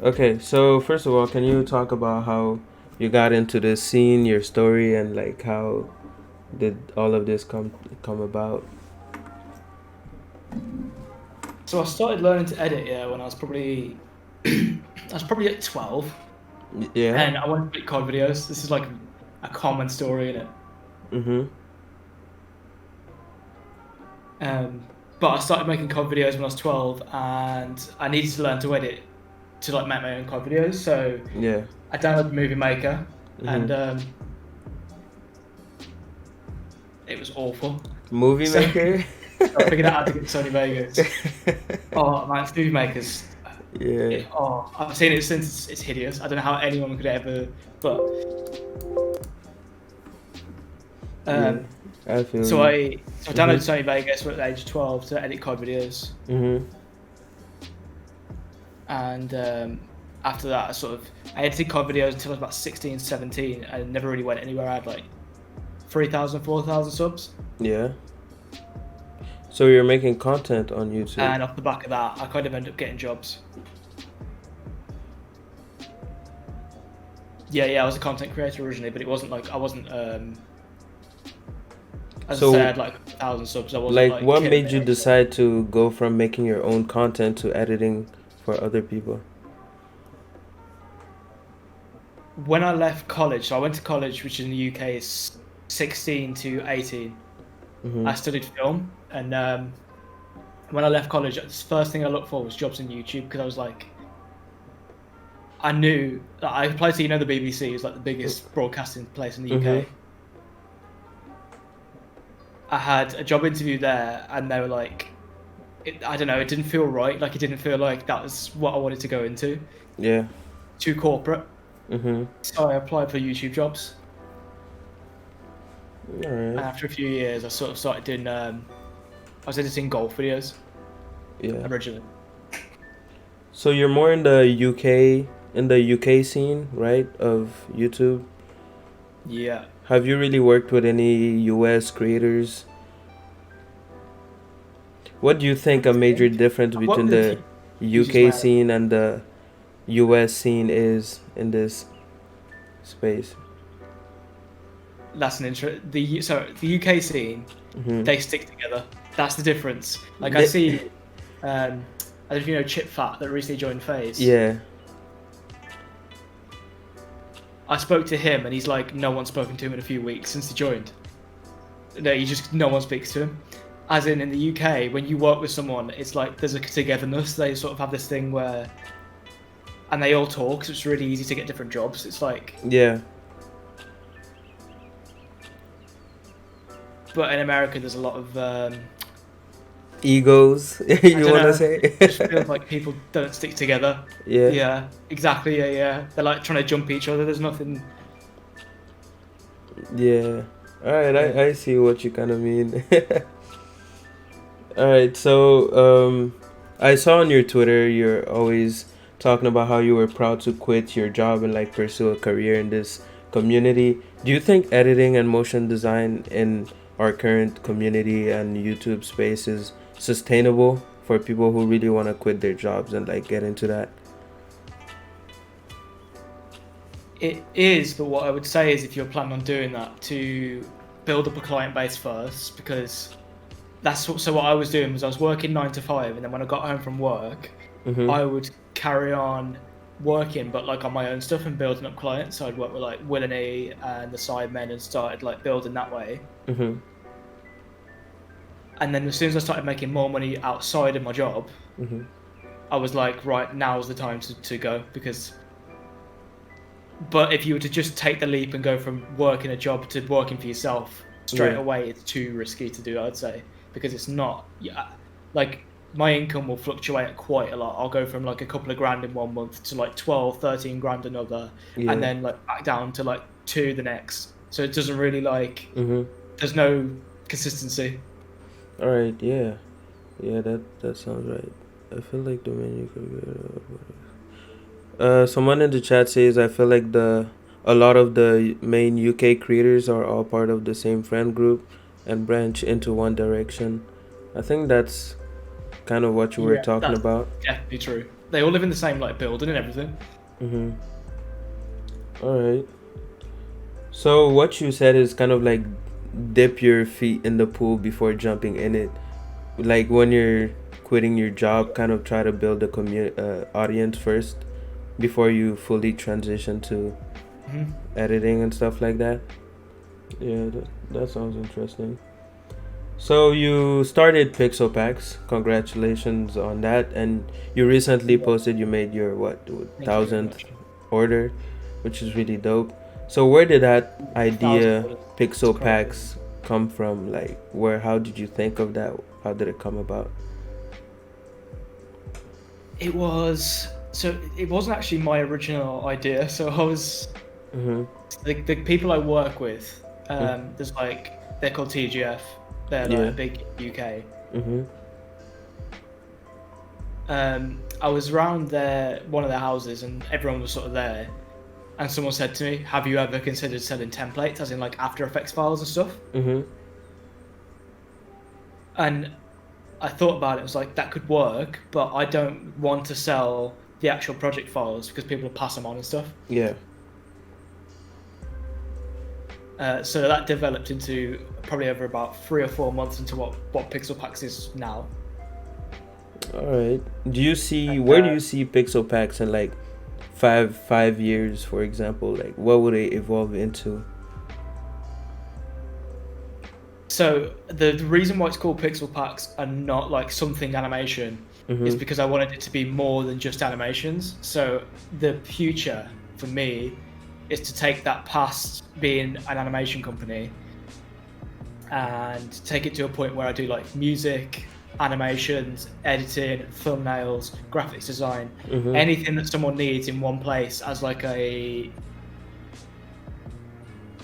Okay, so first of all, can you talk about how you got into this scene, your story, and like how did all of this come about? So I started learning to edit, yeah, when I was probably I was probably at 12, Yeah. and I wanted to make COD videos. This is like a common story in it. Mhm. But I started making COD videos when I was 12, and I needed to learn to edit to like make my own COD videos. So Yeah. I downloaded Movie Maker, and Mhm. it was awful. Movie So maker. I figured out how to get Sony Vegas. Oh man, Movie Maker's. Yeah. I've seen it since. It's hideous. I don't know how anyone could ever. But Yeah. um, I feel so you. I downloaded Mhm. Sony Vegas at the age of 12 to edit COD videos, Mhm. and after that, I edited COD videos until I was about 16, 17, and never really went anywhere. I had like 3,000, 4,000 subs, Yeah. So you're making content on YouTube. and off the back of that, I kind of ended up getting jobs. Yeah, I was a content creator originally, but it wasn't like I wasn't. As I said, I So had like 1,000 subs. I wasn't like like what killing made it. you decide to go from making your own content to editing for other people? When I left college, so I went to college, which in the UK is 16 to 18. I Mhm. studied film, and when I left college, the first thing I looked for was jobs in YouTube because I was like, I knew that I applied to the BBC is like the biggest broadcasting place in the Mhm. UK. I had a job interview there, and they were like, I don't know, it didn't feel right. Like it didn't feel like that was what I wanted to go into. Yeah. Too corporate. Mhm. So I applied for YouTube jobs, All right. and after a few years, I sort of started doing. I was editing golf videos Yeah. originally. So you're more in the UK scene, right? Of YouTube. Yeah. Have you really worked with any US creators? What do you think Trying a to major think. difference I've worked between with a the few users, UK mate. scene and the US scene is in this space? That's an intro. The UK scene, Hmm. they stick together. That's the difference. Like I see, I don't know if you know Chip Fat that recently joined Phase. Yeah. I spoke to him and he's like, no one's spoken to him in a few weeks since he joined. No one speaks to him. As in the UK, when you work with someone, it's like there's a togetherness. They sort of have this thing where, and they all talk. So it's really easy to get different jobs. It's like, Yeah. but in America, there's a lot of Egos, I you don't wanna know. say? It just feels like people don't stick together. Yeah. Yeah, exactly. Yeah. They're like trying to jump each other. There's nothing. Yeah. All right, Yeah. I see what you kind of mean. All right, so I saw on your Twitter you're always talking about how you were proud to quit your job and like pursue a career in this community. Do you think editing and motion design in our current community and YouTube space is sustainable for people who really want to quit their jobs and like get into that? It is, but what I would say is if you're planning on doing that, to build up a client base first, because so what I was doing was I was working 9 to 5, and then when I got home from work, Mhm. I would carry on working, but like on my own stuff and building up clients. So I'd work with like Will and E and the Sidemen and started like building that way. Mhm. And then as soon as I started making more money outside of my job, Mhm. I was like, right, now's the time to go because. But if you were to just take the leap and go from working a job to working for yourself straight Yeah. away, it's too risky to do, I'd say, because it's not. Yeah, like my income will fluctuate quite a lot. I'll go from like a couple of grand in 1 month to like 12, 13 grand another, and Yeah. then like back down to like two the next. So it doesn't really like. Mhm. There's no consistency. All right. Yeah. Yeah. That sounds right. I feel like the menu could be. Someone in the chat says I feel like the a lot of the main UK creators are all part of the same friend group and branch into one direction. I think that's kind of what you were Yeah, talking that's about. definitely true. They all live in the same like building and everything. Mm-hmm. All right. So what you said is kind of like dip your feet in the pool before jumping in it. Like when you're quitting your job, kind of try to build a audience first before you fully transition to Mm-hmm. editing and stuff like that. Yeah, that sounds interesting. So you started Pixel Packs. Congratulations on that. And you recently posted you made your Thank you very thousandth much. order, which is really dope. So where did that 1,000 idea orders. It's Pixel crazy. Packs come from? Like where? How did you think of that? How did it come about? It wasn't actually my original idea. So I was Mhm. the people I work with. There's like they're called TGF. They're Yeah. like big UK. Mhm. I was around one of their houses, and everyone was sort of there. And someone said to me, "Have you ever considered selling templates, as in like After Effects files and stuff?" Mhm. And I thought about it. I was like, that could work, but I don't want to sell the actual project files because people will pass them on and stuff. Yeah. So that developed into probably over about 3 or 4 months into what Pixel Packs is now. All right. Do you see And, where do you see Pixel Packs in like five years, for example? Like what would it evolve into? So the reason why it's called Pixel Packs and not like something animation is Mhm. because I wanted it to be more than just animations. So the future for me is to take that past being an animation company and take it to a point where I do like music, animations, editing, thumbnails, graphics design, Mhm. anything that someone needs in one place as like a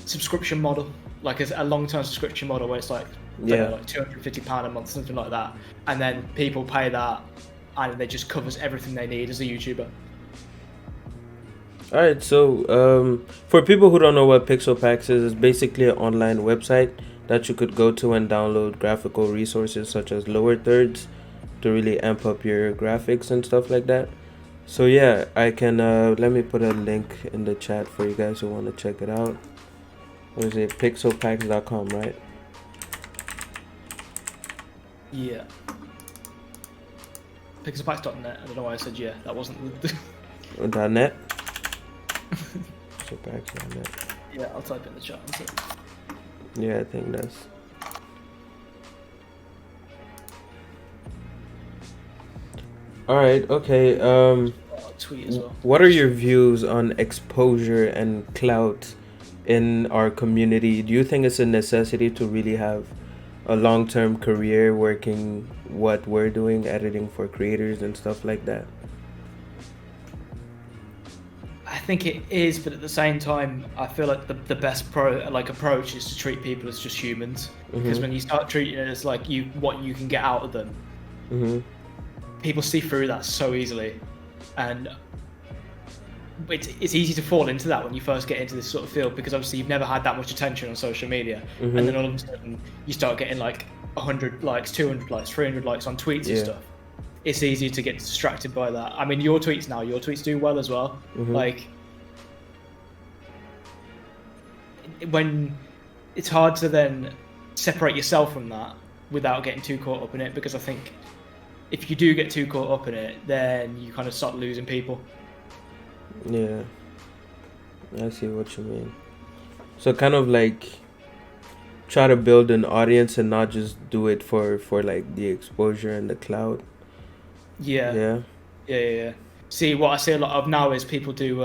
subscription model, like a long-term subscription model where it's like, I don't know, Yeah. like £250 a month, something like that, and then people pay that, and it just covers everything they need as a YouTuber. All right. So for people who don't know what Pixel Packs is, it's basically an online website that you could go to and download graphical resources such as lower thirds to really amp up your graphics and stuff like that. So yeah, I can let me put a link in the chat for you guys who want to check it out. What is it? Pixelpacks.com, right? Yeah. Pixelpacks.net. I don't know why I said yeah. That wasn't the. .net. Pixelpacks.net. Yeah, I'll type in the chat. Yeah, I think that's. All right. Okay. I'll tweet as well. What are your views on exposure and clout in our community? Do you think it's a necessity to really have a long-term career working what we're doing, editing for creators and stuff like that? I think it is, but at the same time, I feel like the best approach is to treat people as just humans. Because when you start treating it as like what you can get out of them, Mhm. people see through that so easily, and it's easy to fall into that when you first get into this sort of field, because obviously you've never had that much attention on social media, and then all of a sudden you start getting like 100 likes, 200 likes, 300 likes on tweets and stuff. It's easy to get distracted by that. I mean, your tweets do well as well. Like, when it's hard to then separate yourself from that without getting too caught up in it, because I think if you do get too caught up in it, then you kind of start losing people. Yeah, I see what you mean. So kind of like try to build an audience and not just do it for like the exposure and the clout. Yeah. See, what I see a lot of now is people do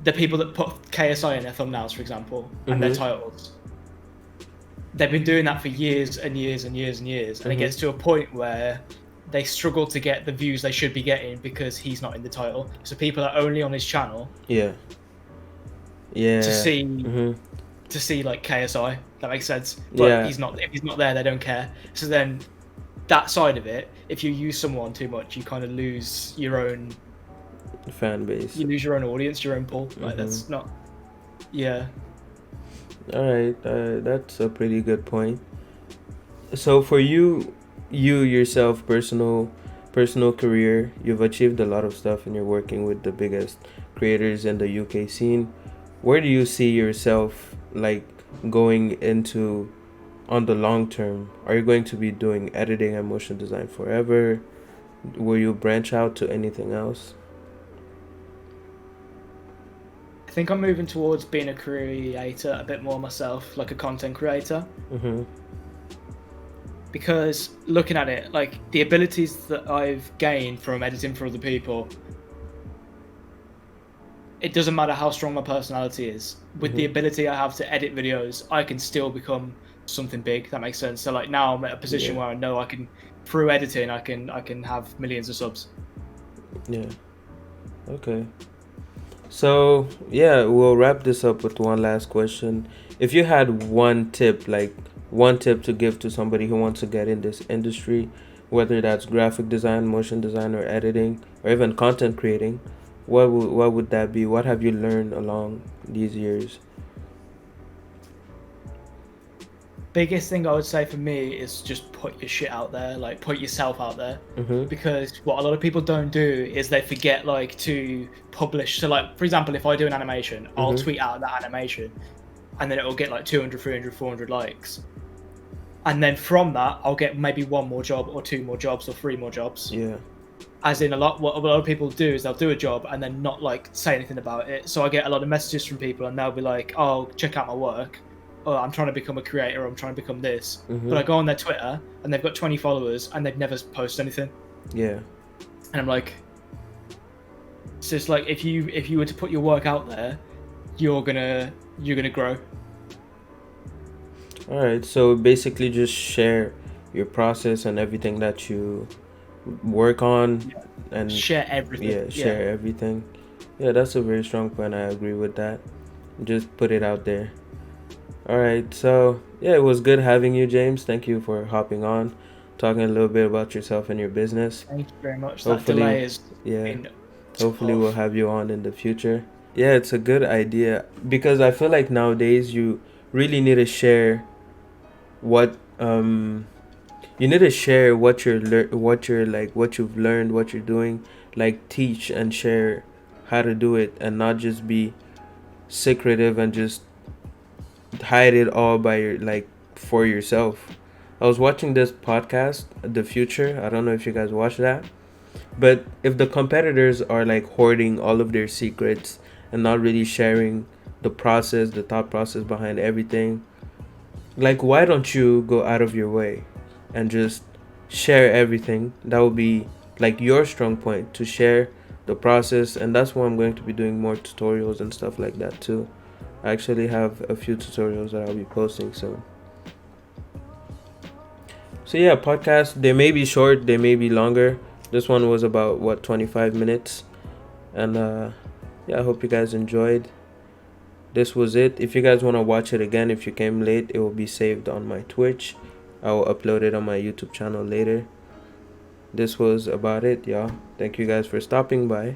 the people that put KSI in their thumbnails, for example, and their titles. They've been doing that for years and years and years and years, and it gets to a point where they struggle to get the views they should be getting because he's not in the title. So people are only on his channel Yeah. to see like KSI. That makes sense. But Yeah. if he's not there, they don't care. So then that side of it, if you use someone too much, you kind of lose your own fan base. You lose your own audience, your own pull. Like that's not. Yeah. All right, that's a pretty good point. So for you yourself, personal career. You've achieved a lot of stuff and you're working with the biggest creators in the UK scene. Where do you see yourself like going into on the long term? Are you going to be doing editing and motion design forever? Will you branch out to anything else? I think I'm moving towards being a creator a bit more myself, like a content creator. Mm-hmm. Because looking at it, like the abilities that I've gained from editing for other people, it doesn't matter how strong my personality is. With the ability I have to edit videos, I can still become something big. That makes sense. So like now I'm at a position where I know I can, through editing, I can have millions of subs. Yeah. Okay. So yeah, we'll wrap this up with one last question. If you had one tip, like one tip to give to somebody who wants to get in this industry, whether that's graphic design, motion design, or editing, or even content creating, what would that be? What have you learned along these years? Biggest thing I would say for me is just put your shit out there, like put yourself out there. Mm-hmm. Because what a lot of people don't do is they forget like to publish. So like, for example, if I do an animation, I'll tweet out that animation and then it'll get like 200, 300, 400 likes. And then from that, I'll get maybe one more job or two more jobs or three more jobs. Yeah. As in what a lot of people do is they'll do a job and then not like say anything about it. So I get a lot of messages from people and they'll be like, oh, check out my work. Oh, I'm trying to become a creator, or I'm trying to become this. But I go on their Twitter and they've got 20 followers and they've never posted anything. Yeah. And I'm like, so it's like if you were to put your work out there, you're gonna grow. All right. So basically, just share your process and everything that you work on, and Share everything. yeah, share everything. Yeah, that's a very strong point. I agree with that. Just put it out there. All right. So yeah, it was good having you, James. Thank you for hopping on, talking a little bit about yourself and your business. Thank you very much. Hopefully, that delay is yeah. been Hopefully, tough. we'll have you on in the future. Yeah, it's a good idea because I feel like nowadays you really need to share what you need to share what you're like, what you've learned, what you're doing, like teach and share how to do it, and not just be secretive and just hide it all by your like for yourself. I was watching this podcast, The Future. I don't know if you guys watch that, but if the competitors are like hoarding all of their secrets and not really sharing the process, the thought process behind everything, like why don't you go out of your way and just share everything? That would be like your strong point, to share the process. And that's why I'm going to be doing more tutorials and stuff like that too. I actually have a few tutorials that I'll be posting soon. So yeah, podcasts, they may be short, they may be longer. This one was about 25 minutes. And yeah, I hope you guys enjoyed. This was it. If you guys want to watch it again, if you came late, it will be saved on my Twitch. I will upload it on my YouTube channel later. This was about it, y'all. Thank you guys for stopping by.